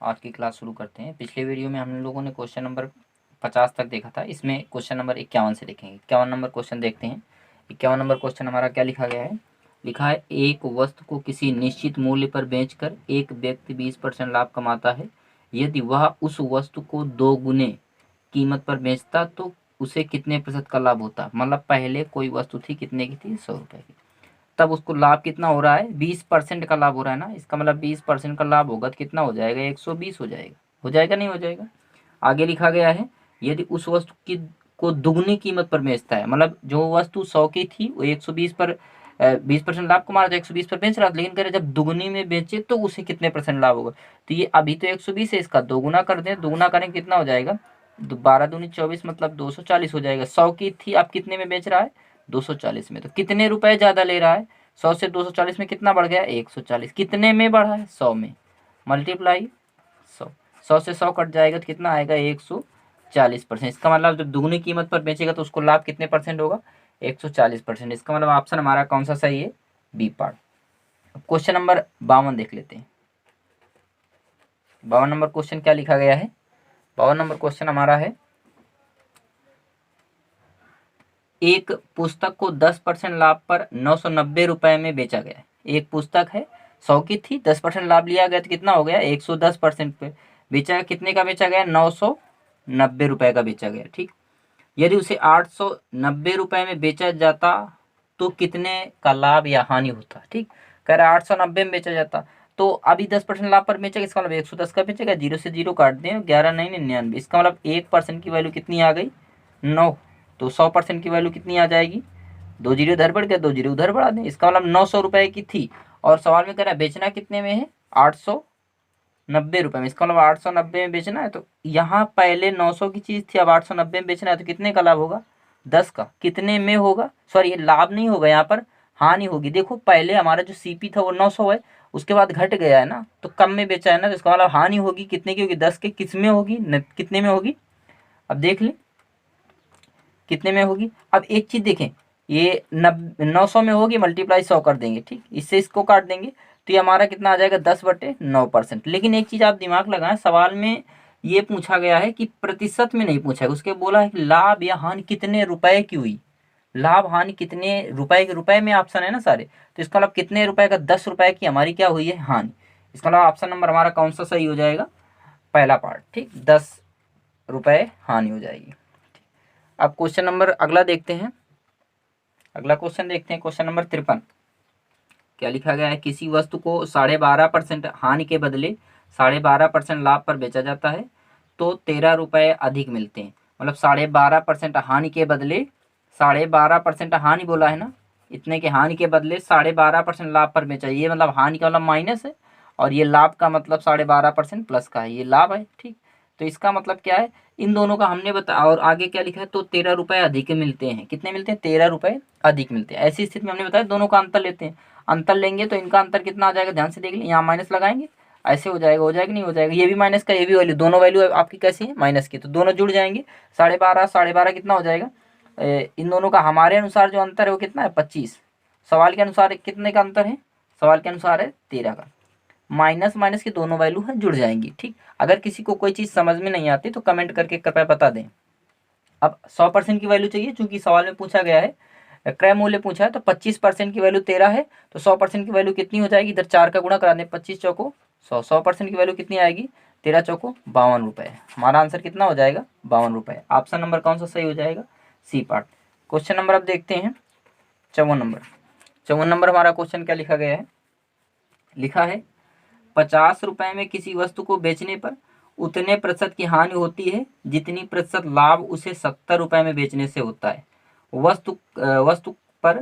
आज की क्लास शुरू करते हैं। पिछले वीडियो में हम लोगों ने क्वेश्चन नंबर 50 तक देखा था। इसमें क्वेश्चन नंबर 51 से देखेंगे। 51 नंबर क्वेश्चन देखते हैं। 51 नंबर क्वेश्चन हमारा क्या लिखा गया है। लिखा है, एक वस्तु को किसी निश्चित मूल्य पर बेचकर एक व्यक्ति 20% लाभ कमाता है। यदि वह उस वस्तु को 2 गुने कीमत पर बेचता तो उसे कितने प्रतिशत का लाभ होता। मतलब पहले कोई वस्तु थी, कितने की थी, 100 रुपए की, तब उसको लाभ कितना हो रहा है, 20% का लाभ हो रहा है ना। इसका मतलब 20% का लाभ होगा तो कितना हो जाएगा, 120 हो जाएगा नहीं हो जाएगा। आगे लिखा गया है, यदि उस वस्तु की को दुगनी कीमत पर बेचता है, मतलब जो वस्तु 100 की थी वो 120 पर 20% लाभ कमा रहा था, 120 पर बेच रहा था, लेकिन कह रहे जब दुगनी में बेचे तो उसे कितने परसेंट लाभ होगा। तो ये अभी तो 120 है, इसका दोगुना कर दें, दोगुना करें कितना हो जाएगा, 12 दूनी 24, मतलब 240 हो जाएगा। 100 की थी, अब कितने में बेच रहा है, 240 में। तो कितने रुपए ज्यादा ले रहा है, 100 से 240 में कितना बढ़ गया, 140। कितने में बढ़ा है, 100 में, मल्टीप्लाई 100। 100 से 100 कट जाएगा तो कितना आएगा, 140%। इसका मतलब जब दुगनी कीमत पर बेचेगा तो उसको लाभ कितने परसेंट होगा, 140%। इसका मतलब ऑप्शन हमारा कौन सा सही है, बी पार्ट। क्वेश्चन नंबर 52 देख लेते हैं। 52 नंबर क्वेश्चन क्या लिखा गया है। 52 नंबर क्वेश्चन हमारा है, एक पुस्तक को 10% लाभ पर 990 रुपए में बेचा गया है। एक पुस्तक है, 100 की थी, 10% लाभ लिया गया तो कितना हो गया, 110% पे बेचा गया। कितने का बेचा गया, 990 रुपए का बेचा गया। ठीक, यदि उसे 890 रुपए में बेचा जाता तो कितने का लाभ या हानि होता। ठीक, कह रहा है 890 में बेचा जाता तो अभी 10% लाभ पर बेचेगा, इसका मतलब 110 का बेचेगा। 0 से 0 काट दें, 11 नहीं 99, इसका मतलब 1% की वैल्यू कितनी आ गई, 9। तो 100% की वैल्यू कितनी आ जाएगी, 2 जीरो इधर बढ़ गया, 2 जीरो उधर बढ़ा दें। इसका मतलब 900 रुपए की थी और सवाल में कह रहा है बेचना कितने में है, 890 रुपए में। इसका मतलब 890 में बेचना है, तो यहाँ पहले 900 की चीज थी, अब 890 में बेचना है, तो कितने का लाभ होगा, 10 का। कितने में होगा, सॉरी ये लाभ नहीं होगा, यहाँ पर हानि होगी। देखो पहले हमारा जो सीपी था वो 900 है, उसके बाद घट गया है ना, तो कम में बेचा है ना, तो इसका मतलब हानि होगी। कितने की होगी, 10 के। किस में होगी, कितने में होगी, अब देख ले कितने में होगी। अब एक चीज देखें, ये 900 में होगी, मल्टीप्लाई 100 कर देंगे। ठीक, इससे इसको काट देंगे तो ये हमारा कितना आ जाएगा, 10/9%। लेकिन एक चीज आप दिमाग लगाएं, सवाल में ये पूछा गया है कि प्रतिशत में नहीं पूछा है, उसके बोला है कि लाभ या हानि कितने रुपए की हुई। लाभ हानि कितने रुपए के, रुपए में ऑप्शन है ना सारे, तो इसका मतलब कितने रुपए का, 10 रुपए की हमारी क्या हुई है, हानि। इसका मतलब ऑप्शन नंबर हमारा कौन सा सही हो जाएगा, पहला पार्ट। ठीक, 10 रुपए हानि हो जाएगी। अब क्वेश्चन नंबर अगला देखते हैं। अगला क्वेश्चन देखते हैं, क्वेश्चन नंबर 53। क्या लिखा गया है, किसी वस्तु को 12.5% हानि के बदले 12.5% लाभ पर बेचा जाता है तो 13 रुपए अधिक मिलते हैं। मतलब 12.5% हानि के बदले, 12.5% हानि बोला है ना, इतने के हानि के बदले 12.5% लाभ पर बेचा। ये मतलब हानि का मतलब माइनस है और ये लाभ का मतलब 12.5% प्लस का है, ये लाभ है। ठीक, तो इसका मतलब क्या है, इन दोनों का हमने बताया। और आगे क्या लिखा है, तो 13 रुपए अधिक मिलते हैं। कितने मिलते हैं, 13 रुपए अधिक मिलते हैं। ऐसी स्थिति में हमने बताया दोनों का अंतर लेते हैं। अंतर लेंगे तो इनका अंतर कितना आ जाएगा, ध्यान से देख लें, यहाँ माइनस लगाएंगे, ऐसे हो जाएगा नहीं हो जाएगा, ये भी माइनस का ये भी वैल्यू, दोनों वैल्यू आपकी कैसी है, माइनस की, तो दोनों जुड़ जाएंगे। 12.5 12.5 कितना हो जाएगा, इन दोनों का हमारे अनुसार जो अंतर है वो कितना है, 25। सवाल के अनुसार कितने का अंतर है, सवाल के अनुसार है 13 का। माइनस माइनस की दोनों वैल्यू है जुड़ जाएंगी। ठीक, अगर किसी को कोई चीज समझ में नहीं आती तो कमेंट करके कृपया बता दें। अब 100% की वैल्यू चाहिए, चूंकि सवाल में पूछा गया है, क्रय मूल्य पूछा है, तो 25% की वैल्यू 13 है, तो 100% की वैल्यू कितनी हो जाएगी, इधर 4 का गुणा करा दें, 25 चौको 100, 100% की वैल्यू कितनी आएगी, 13 चौको 52 रुपए। हमारा आंसर कितना हो जाएगा, 52 रुपए। ऑप्शन नंबर कौन सा सही हो जाएगा, सी पार्ट। क्वेश्चन नंबर अब देखते हैं 54 नंबर। 54 नंबर हमारा क्वेश्चन क्या लिखा गया है, लिखा है 50 रुपए में किसी वस्तु को बेचने पर उतने प्रतिशत की हानि होती है जितनी प्रतिशत लाभ उसे 70 रुपए में बेचने से होता है। वस्तु पर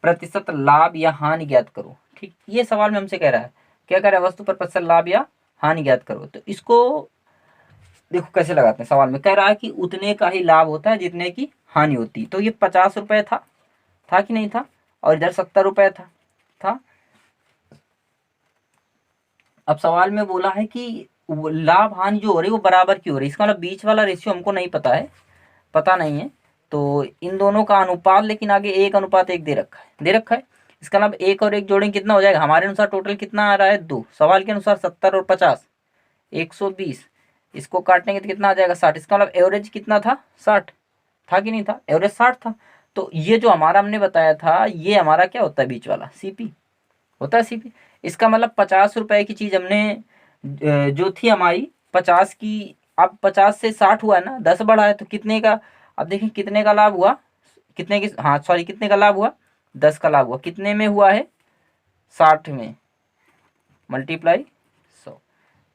प्रतिशत लाभ या हानि ज्ञात करो। ठीक, ये सवाल में हमसे कह रहा है, क्या कह रहा है, वस्तु पर प्रतिशत लाभ या हानि ज्ञात करो। तो इसको देखो कैसे लगाते हैं, सवाल में कह रहा है कि उतने का ही लाभ होता है जितने की हानि होती। तो ये 50 रुपए था कि नहीं था, और इधर 70 रुपए था। अब सवाल में बोला है कि लाभ हानि जो हो रही है वो बराबर की हो रही है। इसका मतलब बीच वाला रेशियो हमको नहीं पता है, पता नहीं है, तो इन दोनों का अनुपात, लेकिन आगे 1:1 दे रखा है। इसका मतलब 1 और 1 जोड़ेंगे कितना हो जाएगा, हमारे अनुसार टोटल कितना आ रहा है, 2। सवाल के अनुसार 70 और 50, 120, इसको काटेंगे तो कितना आ जाएगा 60। इसका मतलब एवरेज कितना था 60 था कि नहीं था, एवरेज 60 था। तो ये जो हमारा हमने बताया था ये हमारा क्या होता है बीच वाला सीपी होता है सीपी। इसका मतलब 50 रुपए की चीज हमने जो थी हमारी 50 की, अब 50 से 60 हुआ है ना, 10 बढ़ा है तो कितने का, अब देखिए कितने का लाभ हुआ, कितने की, हाँ सॉरी कितने का लाभ हुआ 10 का लाभ हुआ, कितने में हुआ है 60 में, मल्टीप्लाई 100।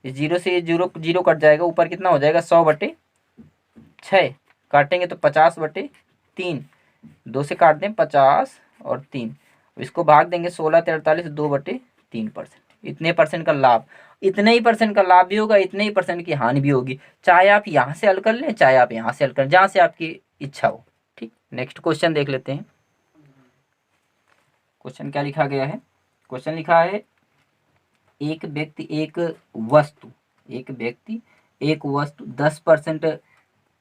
इस जीरो से ये जीरो जीरो कट जाएगा, ऊपर कितना हो जाएगा 100/6, काटेंगे तो 50/3, 2 से काट दें 50 और 3, इसको भाग देंगे 16 से 2/3%, इतने परसेंट का लाभ। इतने ही परसेंट का लाभ भी होगा, इतने ही परसेंट की हानि भी होगी, चाहे आप यहाँ से हल कर लें चाहे आप यहाँ से हल करें, जहाँ से आपकी इच्छा हो। ठीक, नेक्स्ट क्वेश्चन देख लेते हैं। क्वेश्चन क्या लिखा गया है, क्वेश्चन लिखा है एक व्यक्ति एक वस्तु 10%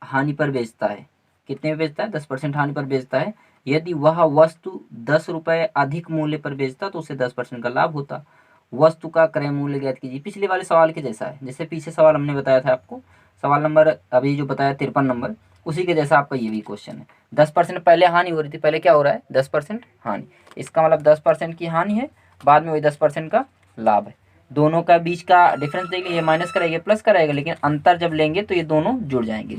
हानि पर बेचता है। कितने में बेचता है 10% हानि पर बेचता है। यदि वह वस्तु 10 रुपये अधिक मूल्य पर बेचता तो उसे 10% का लाभ होता। वस्तु का क्रय मूल्य ज्ञात कीजिए। पिछले वाले सवाल के जैसा है, जैसे पीछे सवाल हमने बताया था आपको, सवाल नंबर अभी जो बताया 53 नंबर, उसी के जैसा आपका ये भी क्वेश्चन है। 10% पहले हानि हो रही थी, पहले क्या हो रहा है 10% हानि, इसका मतलब 10% की हानि है, बाद में वही 10% का लाभ है। दोनों का बीच का डिफरेंस देखिए, ये माइनस करेगा प्लस कराएगा, लेकिन अंतर जब लेंगे तो ये दोनों जुड़ जाएंगे।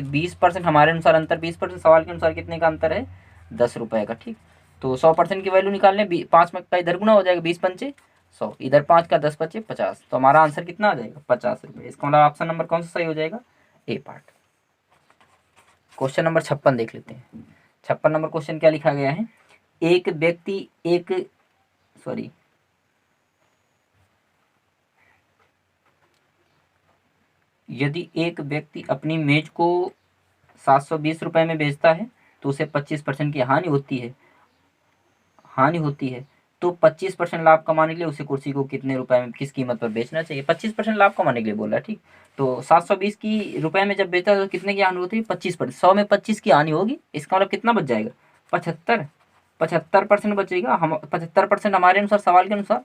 20% हमारे अनुसार अंतर 20%, सवाल के अनुसार कितने का अंतर है 10 रुपये का। ठीक, तो 100% की वैल्यू निकालने 5 में का इधर गुना हो जाएगा, 20×5 100, इधर 5 का 10×5 50, तो हमारा आंसर कितना आ जाएगा 50 रुपये। इसका मतलब ऑप्शन नंबर कौन सा सही हो जाएगा, ए पार्ट। क्वेश्चन नंबर 56 देख लेते हैं। 56 नंबर क्वेश्चन क्या लिखा गया है, एक व्यक्ति यदि एक व्यक्ति अपनी मेज को 720 रुपये में बेचता है तो उसे 25% की हानि होती है। तो 25% लाभ कमाने के लिए उसे कुर्सी को कितने रुपए में किस कीमत पर बेचना चाहिए। 25% लाभ कमाने के लिए बोला है। ठीक, तो 720 की रुपए में जब बेचता है तो कितने की हानि होती है 25%, 100 में 25 की हानि होगी, इसका मतलब कितना बच जाएगा 75, 75% बचेगा। हम 75% हमारे अनुसार सवाल के अनुसार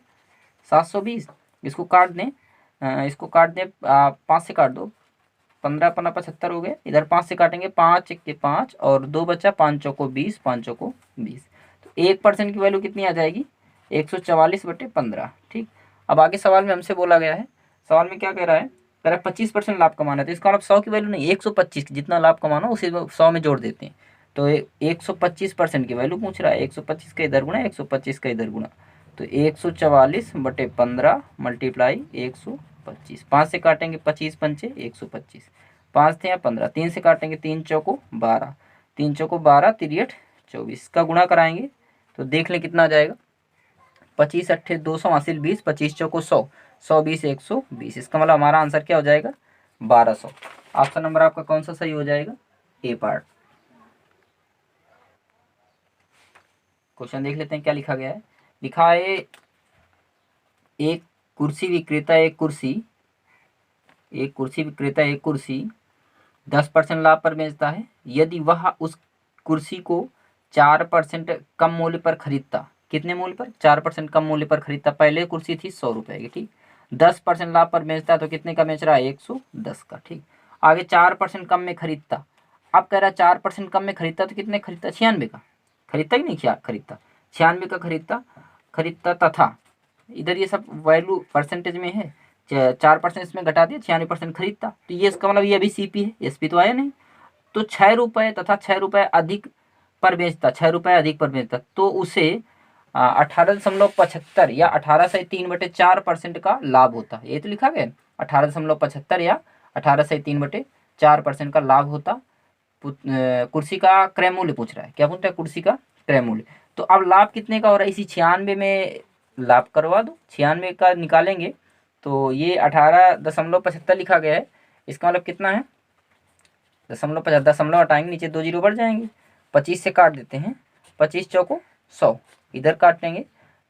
720, इसको काट दें, 5 से काट दो, 15×5 = 75 हो गए। इधर 5 से काटेंगे, 5 के 5 और 2 बचा, 5 चौको 20, 5 चौको 20, तो 1% की वैल्यू कितनी आ जाएगी 144/15। ठीक, अब आगे सवाल में हमसे बोला गया है, सवाल में क्या कह रहा है, कह रहा है 25% लाभ कमाना है, तो इसका मतलब 100 की वैल्यू नहीं 125, जितना लाभ कमाना उसे 100 में जोड़ देते हैं, तो 125% की वैल्यू पूछ रहा है। 125 का इधर गुणा 125 का इधर गुणा, तो 144/15 मल्टीप्लाई 125, 5 से काटेंगे 25×5 125, 5 थे या 15, 3 से काटेंगे 3 चौको 12, 3 चौको 12, 3 24 का गुणा कराएंगे तो देख लें कितना आ जाएगा 25 8 200 हासिल 20, 25 चौको 100, 120 120, इसका मतलब हमारा आंसर क्या हो जाएगा 1200। ऑप्शन नंबर आपका कौन सा सही हो जाएगा, ए पार्ट। क्वेश्चन देख लेते हैं क्या लिखा गया है। लिखा है एक कुर्सी विक्रेता एक कुर्सी 10% लाभ पर बेचता है। यदि वह उस कुर्सी को 4% कम मूल्य पर खरीदता, कितने मूल्य पर 4% कम मूल्य पर खरीदता, पहले कुर्सी थी 100 रुपये की। ठीक, 10% लाभ पर बेचता है तो कितने का बेच रहा है 110 का। ठीक, आगे 4% कम में खरीदता, अब कह रहा है 4% कम में खरीदता तो कितने खरीदता 96 का खरीदता कि नहीं, क्या खरीदता 96 का खरीदता तथा इधर ये सब वैल्यू परसेंटेज में है, 4% इसमें घटा दिया 96% खरीदता, तो ये इसका मतलब ये अभी सीपी है, एसपी तो आया नहीं। तो 6 रुपये तथा 6 रुपये अधिक पर बेचता, 6 रुपये अधिक पर बेचता तो उसे 18.75 या 18/3/4% का लाभ होता। ये तो लिखा गया 18.75 या 18/3/4% का लाभ होता। कुर्सी का क्रय मूल्य पूछ रहा है, क्या पूछ रहा है कुर्सी का क्रय मूल्य। तो अब लाभ कितने का हो रहा है, इसी 96 में लाभ करवा दो, 96 का निकालेंगे तो ये 18.75 लिखा गया है, इसका मतलब कितना है दशमलव हटाएंगे नीचे 2 जीरो बढ़ जाएंगे, 25 से काट देते हैं, 25 चौको 100, इधर काटेंगे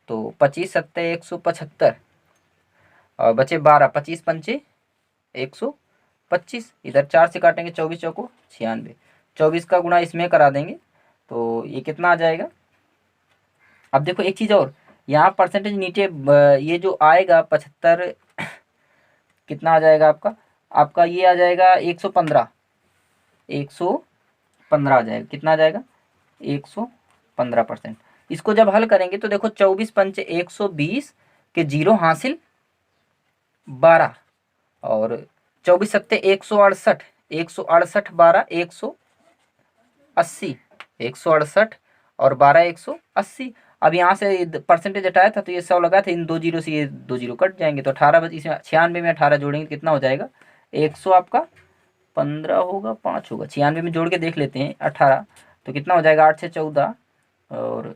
तो 25 सत्ते 175 और बचे 12, 25×5 125, इधर 4 से काटेंगे 24 चौको 96, 24 का गुणा इसमें करा देंगे तो ये कितना आ जाएगा। अब देखो एक चीज़ और, यहाँ परसेंटेज नीचे ये जो आएगा 75 कितना आ जाएगा आपका, आपका ये आ जाएगा 115, 115 आ जाएगा। कितना आ जाएगा, 115%। इसको जब हल करेंगे तो देखो 24 पंचे 120 के जीरो हासिल 12, और 24 सत्ते 168, 168 12 180, 168 और 12 180। अब यहाँ से परसेंटेज हटाया था तो ये 100 लगा था, इन दो जीरो से ये दो जीरो कट जाएंगे, तो 18 इसमें 96 में 18 जोड़ेंगे कितना हो जाएगा, 100 आपका 15 होगा 5 होगा, 96 में जोड़ के देख लेते हैं 18, तो कितना हो जाएगा 8 से 14 और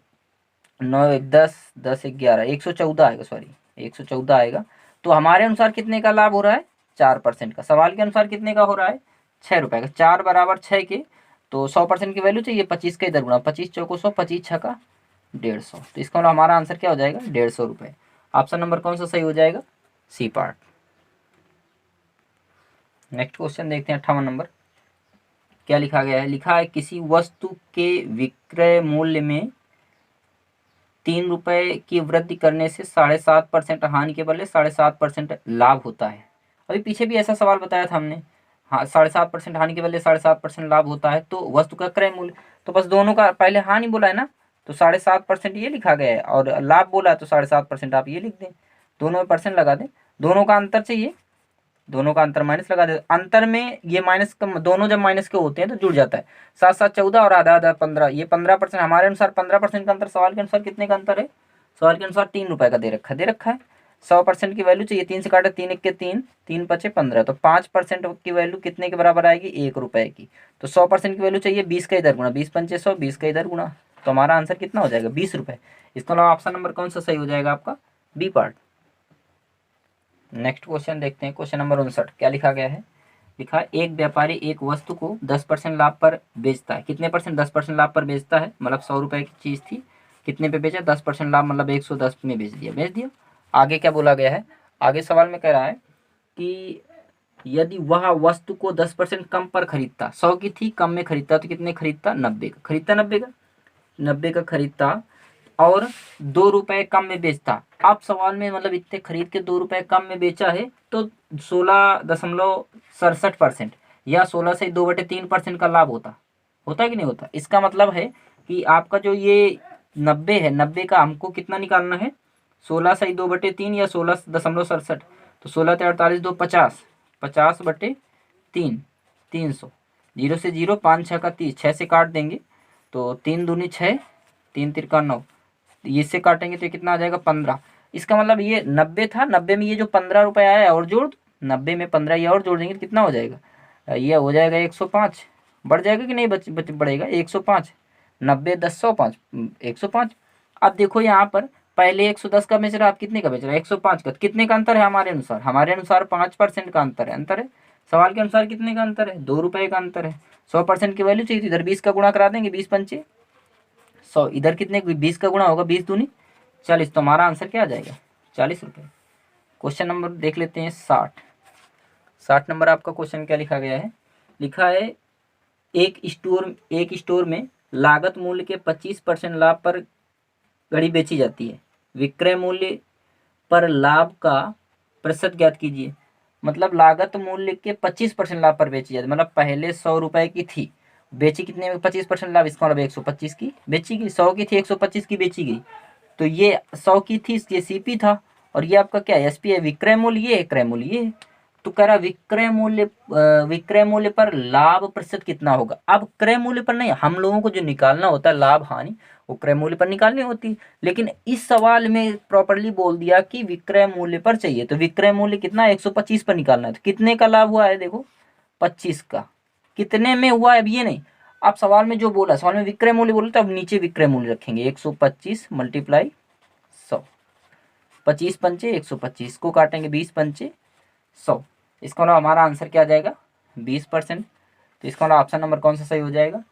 9 1 10 10 1 11, 114 आएगा, सॉरी 114 आएगा। तो हमारे अनुसार कितने का लाभ हो रहा है, 4% का। सवाल के अनुसार कितने का हो रहा है, 6 रुपये का। 4 बराबर 6 के, तो 100% की वैल्यू चाहिए 25 का इधर गुणा, 25 चौको 100, 25 छक्का 150, तो इसका मतलब हमारा आंसर क्या हो जाएगा, 150 रुपये। ऑप्शन नंबर कौन सा सही हो जाएगा, सी पार्ट। नेक्स्ट क्वेश्चन देखते हैं 58 नंबर। क्या लिखा गया है, लिखा है किसी वस्तु के विक्रय मूल्य में 3 रुपये की वृद्धि करने से 7.5% हानि के बदले 7.5% लाभ होता है। अभी पीछे भी ऐसा सवाल बताया था हमने, हाँ 7.5% हानि के बदले 7.5% लाभ होता है, तो वस्तु का क्रय मूल्य, तो बस दोनों का पहले हानि बोला है ना, तो 7.5% ये लिखा गया है, और लाभ बोला है तो 7.5% आप ये लिख दें, दोनों में परसेंट लगा दें। दोनों का अंतर चाहिए, दोनों का अंतर माइनस लगा दे, अंतर में ये माइनस का, दोनों जब माइनस के होते हैं तो जुड़ जाता है। 7 7 14 और आधा आधा 15, ये 15%, हमारे अनुसार 15% का अंतर। सवाल के अनुसार कितने का अंतर है, सवाल के अनुसार 3 रुपये का दे रखा है। 100% की वैल्यू चाहिए, 3 से काटे 3 1 के 3, 3 पचे 15, तो 5% की वैल्यू कितने के बराबर आएगी, 1 रुपये की। तो 100% की वैल्यू चाहिए 20 का इधर गुणा, 20 पंचे 100, 20 का इधर गुणा, तो हमारा आंसर कितना हो जाएगा, 20 रुपये। इसके अलावा ऑप्शन नंबर कौन सा सही हो जाएगा आपका, बी पार्ट। नेक्स्ट क्वेश्चन देखते हैं, क्वेश्चन नंबर 59। क्या लिखा गया है, लिखा है एक व्यापारी एक वस्तु को 10% लाभ पर बेचता है। कितने परसेंट, 10% लाभ पर बेचता है, मतलब 100 रुपये की चीज़ थी, कितने पे बेचा, 10% लाभ, मतलब 110 में बेच दिया। आगे क्या बोला गया है, आगे सवाल में कह रहा है कि यदि वह वस्तु को 10% कम पर खरीदता, 100 की थी कम में खरीदता, तो कितने खरीदता, 90 का खरीदता, 90 का खरीदता, और 2 रुपये कम में बेचता। अब सवाल में मतलब इतने खरीद के 2 रुपये कम में बेचा है, तो 16.67% या 16 से 2/3% का लाभ होता कि नहीं होता। इसका मतलब है कि आपका जो ये 90 है, 90 का हमको कितना निकालना है, 16 से 2/3 या 16.67, तो 16 से 48 2 50, 50/3 300, 0 से 0 5 6 का 30, 6 से काट देंगे तो 3 दूनी 6, 3 तिरका 9, इससे काटेंगे तो कितना आ जाएगा, 15। इसका मतलब ये 90 था, 90 में ये जो 15 रुपये आया है और जोड़, 90 में 15 ये और जोड़ देंगे तो कितना हो जाएगा, ये हो जाएगा 105। बढ़ जाएगा कि नहीं बढ़ेगा, 105, 90 10 105, 105। अब देखो यहाँ पर पहले 110 का बेच रहा है, आप कितने का बेच रहा है, 105 का। कितने का अंतर है हमारे अनुसार, 5% का अंतर है। सवाल के अनुसार कितने का अंतर है, 2 रुपये का अंतर है। 100% की वैल्यू चाहिए, इधर 20 का गुणा करा देंगे, 20 पंचे 100, इधर कितने 20 का गुणा होगा, 20 दूनी 40, तो हमारा आंसर क्या आ जाएगा, 40 रुपये। क्वेश्चन नंबर देख लेते हैं 60 नंबर। आपका क्वेश्चन क्या लिखा गया है, लिखा है एक स्टोर में लागत मूल्य के 25% लाभ पर घड़ी बेची जाती है, विक्रय मूल्य पर लाभ का प्रतिशत ज्ञात कीजिए। मतलब लागत मूल्य के 25% लाभ पर बेची जाती है, मतलब पहले 100 रुपये की थी, बेची कितने में, 25% लाभ, इसका मतलब 125 की बेची गई, 100 की थी 125 की बेची गई, तो ये 100 की थी, ये सीपी था, और ये आपका क्या है, एसपी है। विक्रय मूल्य ये है, क्रय मूल्य ये है। तो कह रहा विक्रय मूल्य पर लाभ प्रतिशत कितना होगा। अब क्रय मूल्य पर नहीं, हम लोगों को जो निकालना होता है लाभ हानि, वो क्रय मूल्य पर निकालनी होती, लेकिन इस सवाल में प्रॉपरली बोल दिया कि विक्रय मूल्य पर चाहिए, तो विक्रय मूल्य कितना 125 पर निकालना है। तो कितने का लाभ हुआ है, देखो 25 का, कितने में हुआ है अब ये नहीं, आप सवाल में जो बोला, सवाल में विक्रय मूल्य बोले तो अब नीचे विक्रय मूल्य रखेंगे, 125 मल्टीप्लाई 100, 25 पंचे 125 को काटेंगे 20 पंचे 100, इसका मतलब हमारा आंसर क्या आ जाएगा, 20%। तो इसका मतलब ऑप्शन नंबर कौन सा सही हो जाएगा,